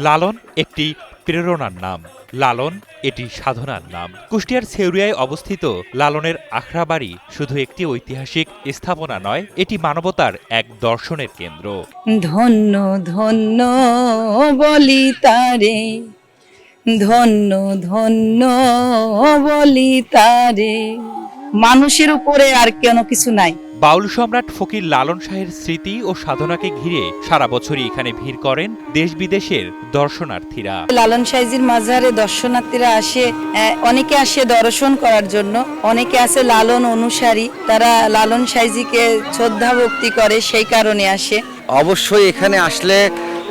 লালন একটি প্রেরণার নাম, লালন এটি সাধনার নাম। কুষ্টিয়ার ছেউরিয়ায় অবস্থিত লালনের আখড়াবাড়ি শুধু একটি ঐতিহাসিক স্থাপনা নয়, এটি মানবতার এক দর্শনের কেন্দ্র। ধন্য ধন্য বলি তারে, ধন্য ধন্য বলি তারে। মানুষের উপরে আর কেন কিছু নাই। বাউল সম্রাট ফকির লালন শাহের স্মৃতি ও সাধনাকে ঘিরে সারা বছরই এখানে ভিড় করেন দেশ বিদেশের দর্শনার্থীরা। লালন সাইজির মাজারে দর্শনার্থীরা আসে, অনেকে আসে দর্শন করার জন্য, অনেকে আছে লালন অনুসারী, তারা লালন সাইজিকে শ্রদ্ধা ভক্তি করে, সেই কারণে আসে। অবশ্যই এখানে আসলে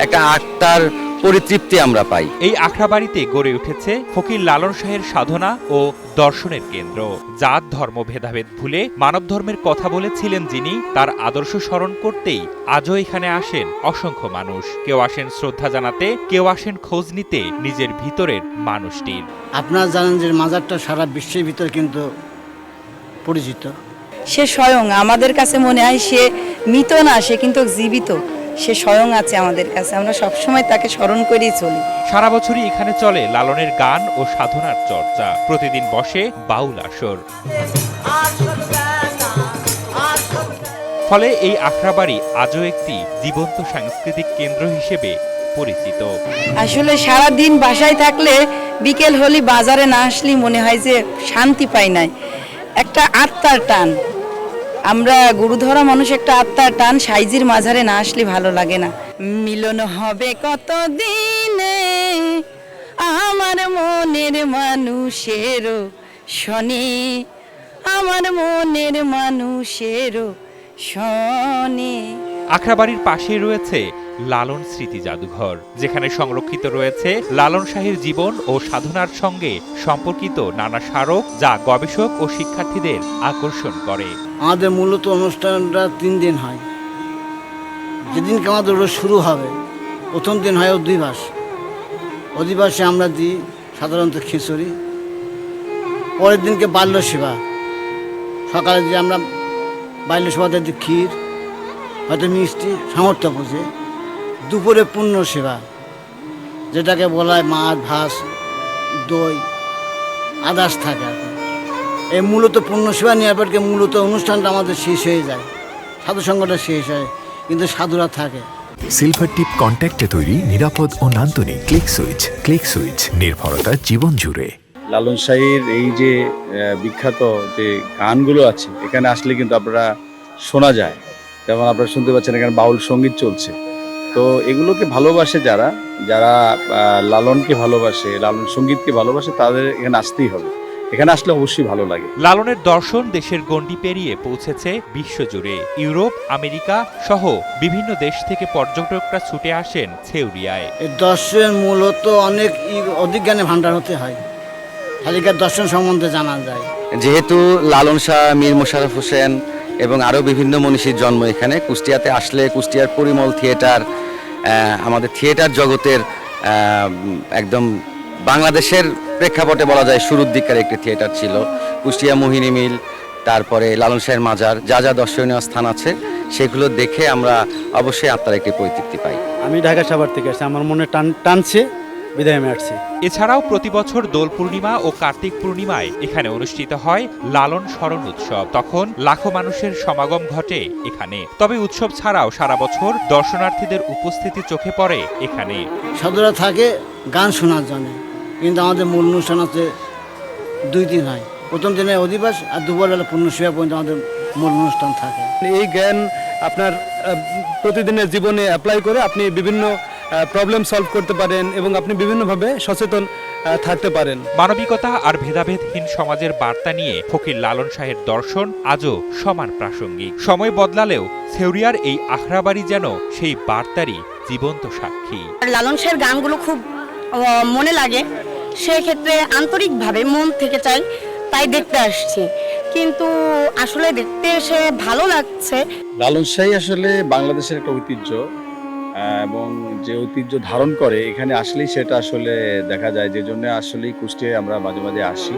একটা আত্মার পরিতৃপ্তি আমরা পাই। এই আখড়াবাড়িতে গড়ে উঠেছে ফকির লালন শাহের সাধনা ও দর্শনের কেন্দ্র। জাত ধর্ম ভেদাভেদ ভুলে মানব ধর্মের কথা বলেছিলেন যিনি, তার আদর্শ স্মরণ করতেই আজও এখানে আসেন অসংখ্য মানুষ। কেউ আসেন শ্রদ্ধা জানাতে, কেউ আসেন খোঁজ নিতে নিজের ভিতরের মানুষটির। আপনারা জানেন যে মাজারটা সারা বিশ্বের ভিতর কিন্তু পরিচিত। সে স্বয়ং আমাদের কাছে মনে হয় সে মৃত না, সে কিন্তু জীবিত, সে স্বয়ং আছে আমাদের কাছে। আমরা সবসময় তাকে স্মরণ করেই চলি। সারা বছরই এখানে চলে লালনের গান ও সাধনার চর্চা। প্রতিদিন বসে বাউল আসর। ফলে এই আখড়াবাড়ি আজও একটি জীবন্ত সাংস্কৃতিক কেন্দ্র হিসেবে পরিচিত। আসলে সারা দিন বাসায় থাকলে বিকেল হলি বাজারে না আসলেই মনে হয় যে শান্তি পাই নাই, একটা আত্মার টান। আমরা গুরুধরা মানুষ, একটা আত্মার টান, সাইজির মাঝারে না আসলে ভালো লাগে না। মিলন হবে কত দিনে আমার মনের মানুষেরও শনি, আমার মনের মানুষেরও শনি। আখড়াবাড়ির পাশেই রয়েছে লালন স্মৃতি জাদুঘর, যেখানে সংরক্ষিত রয়েছে লালন শাহের জীবন ও সাধনার সঙ্গে সম্পর্কিত নানা স্মারক, যা গবেষক ও শিক্ষার্থীদের আকর্ষণ করে। আমাদের মূলত অনুষ্ঠানটা 3 দিন হয়। যেদিনকে আমাদের শুরু হবে, প্রথম দিন হয় অধিবাস। অধিবাসে আমরা দিই সাধারণত খিচুড়ি। পরের দিনকে বাল্য সেবা, সকালে যে আমরা বাল্য সেবাতে দিই ক্ষীর, হয়তো মিষ্টি, সামর্থ্য বুঝে। দুপুরে পূর্ণ সেবা, যেটাকে বলা হয় মাছ, ভাত, দই, আদার্স থাকে আর কি। এই মূলত পূর্ণ সেবা নেওয়ার পরকে মূলত অনুষ্ঠানটা আমাদের শেষ হয়ে যায়, সাধু সঙ্গটা শেষ হয়, কিন্তু সাধুরা থাকে। সিলভার টিপ কন্ট্যাক্টে তৈরি নিরাপদ ও নান্দনিক ক্লিক সুইচ নির্ভরতা জীবন জুড়ে। লালন শাহের এই যে বিখ্যাত যে গানগুলো আছে, এখানে আসলে কিন্তু আপনারা শোনা যায়। যেমন আপনারা শুনতে পাচ্ছেন এখানে বাউল সঙ্গীত চলছে। তো এগুলোকে ভালোবাসে যারা যারা লালনকে ভালোবাসে, লালন সঙ্গীতকে ভালোবাসে, তাদের এখানে আসতেই হবে। এখানে আসলে অবশ্যই ভালো লাগে। লালনের দর্শন দেশের গণ্ডি পেরিয়ে পৌঁছেছে বিশ্বজুড়ে। ইউরোপ, আমেরিকা সহ বিভিন্ন দেশ থেকে পর্যটকরা ছুটে আসেন ছেউরিয়ায়। এই দর্শন মূলত অধিক জ্ঞানে ভাণ্ডার হতে হয়, খালিকার দর্শন সম্বন্ধে জানা যায়। যেহেতু লালন শাহ, মীর মোশাররফ হোসেন এবং আরও বিভিন্ন মনীষীর জন্ম এখানে, কুষ্টিয়াতে আসলে কুষ্টিয়ার পরিমল থিয়েটার আমাদের থিয়েটার জগতের একদম বাংলাদেশের প্রেক্ষাপটে বলা যায় শুরুর দিককার একটি থিয়েটার ছিল। কুষ্টিয়া মোহিনী মিল, তারপরে লালন শাহের মাজার, যা যা দর্শনীয় স্থান আছে সেগুলো দেখে আমরা অবশ্যই আত্মার একটি পরিতৃপ্তি পাই। আমি ঢাকা সাভার থেকে আসছি, আমার মনে টানছে, বিদায় আমি আসছি। এছাড়াও প্রতি বছর দোল পূর্ণিমা ও কার্তিক পূর্ণিমায় এখানে অনুষ্ঠিত হয় লালন স্মরণ উৎসব। তখন লাখো মানুষের সমাগম ঘটে এখানে। তবে উৎসব ছাড়াও সারা বছর দর্শনার্থীদের উপস্থিতি চোখে পড়ে এখানে। সাধুরা থাকে গান শোনার জন্য, কিন্তু আমাদের মূল অনুষ্ঠান আছে 2 দিন হয়। প্রথম দিনে অধিবাস আর দুপুরবেলা পূর্ণ সেবা পর্যন্ত আমাদের মূল অনুষ্ঠান থাকে। এই জ্ঞান আপনার প্রতিদিনের জীবনে অ্যাপ্লাই করে আপনি বিভিন্ন প্রবলেম সলভ করতে পারেন এবং আপনি বিভিন্নভাবে সচেতন থাকতে পারেন। মানবিকতা আর ভেদাভেদহীন সমাজের বার্তা নিয়ে ফকির লালন শাহের দর্শন আজও সমান প্রাসঙ্গিক। সময় বদলালেও ছেউরিয়ার এই আখড়াবাড়ি যেন সেই বার্তারই জীবন্ত সাক্ষী। লালন শাহের গানগুলো খুব মনে লাগে, সেই ক্ষেত্রে আন্তরিকভাবে মন থেকে চাই, তাই দেখতে আসছি। কিন্তু আসলে দেখতে এসে ভালো লাগছে। লালন শাহী আসলে বাংলাদেশের একটা ঐতিহ্য, এবং যে ঐতিহ্য ধারণ করে এখানে আসলেই সেটা আসলে দেখা যায়। যে জন্য আসলেই কুষ্টিয়ায় আমরা মাঝে মাঝে আসি।